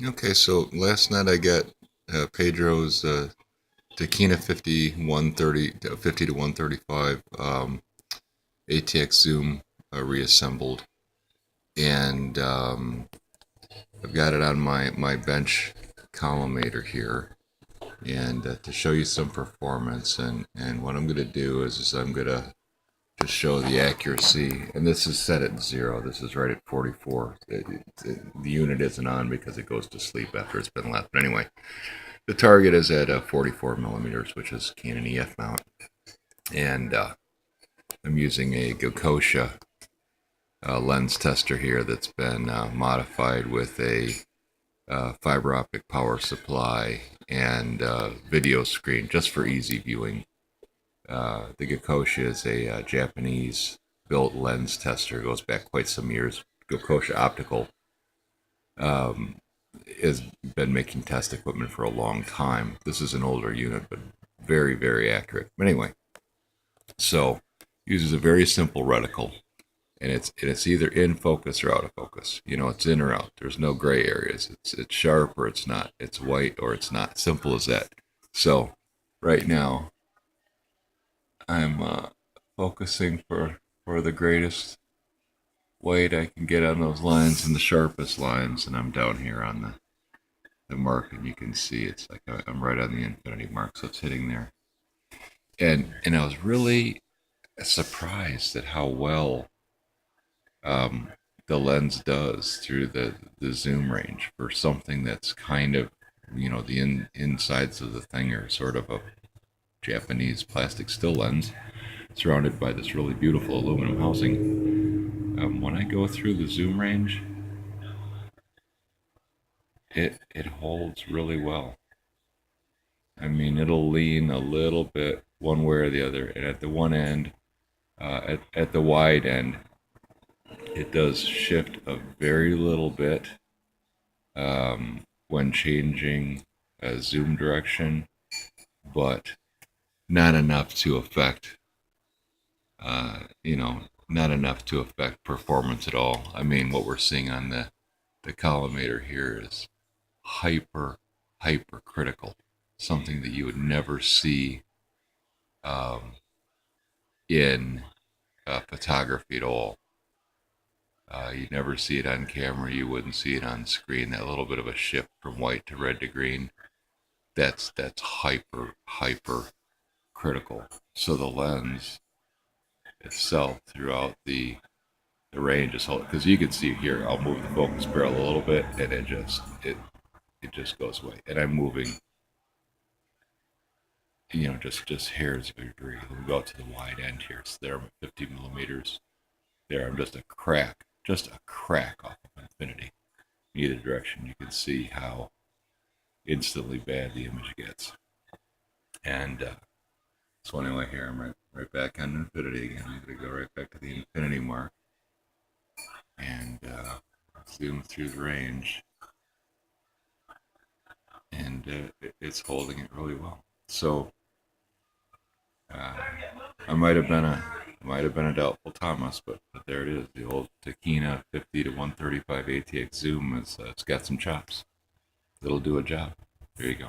Okay, so last night I got Pedro's Tokina 50 to 135 ATX Zoom reassembled, and I've got it on my bench collimator here, and to show you some performance, and what I'm going to do is I'm going to just show the accuracy, and this is set at 0. This is right at 44. The unit isn't on because it goes to sleep after it's been left. But anyway, the target is at 44 millimeters, which is Canon EF mount, and I'm using a Gokosha lens tester here that's been modified with a fiber optic power supply and video screen just for easy viewing. The Gokosha is a Japanese built lens tester. It goes back quite some years. Gokosha Optical um, has been making test equipment for a long time. This is an older unit, but very, very accurate. But anyway, so uses a very simple reticle, and it's either in focus or out of focus. You know, it's in or out. There's no gray areas. It's sharp or it's not. It's white or it's not. Simple as that. So right now I'm focusing for the greatest white I can get on those lines and the sharpest lines, and I'm down here on the mark, and you can see it's like I'm right on the infinity mark, so it's hitting there. And I was really surprised at how well um, the lens does through the zoom range for something that's kind of, you know, the insides of the thing are sort of a Japanese plastic still lens surrounded by this really beautiful aluminum housing. When I go through the zoom range, it holds really well. I mean, it'll lean a little bit one way or the other, and at the one end, at the wide end, it does shift a very little bit when changing zoom direction, but not enough to affect, you know, not enough to affect performance at all. I mean, what we're seeing on the collimator here is hyper critical, something that you would never see um, in photography at all. You'd never see it on camera. You wouldn't see it on screen. That little bit of a shift from white to red to green. That's hyper critical. So the lens itself throughout the range is holding, because you can see here. I'll move the focus barrel a little bit, and it just goes away. And I'm moving, you know, just hairs of a degree. We go out to the wide end here. It's there. I'm at 50 millimeters. There, I'm just a crack off of infinity. Either direction, you can see how instantly bad the image gets. And so anyway, here I'm right back on infinity again. I'm going to go right back to the infinity mark and zoom through the range, and it's holding it really well. So uh, I might have been a doubtful Thomas, but there it is. The old Tokina 50 to 135 ATX zoom is it's got some chops. It'll do a job. There you go.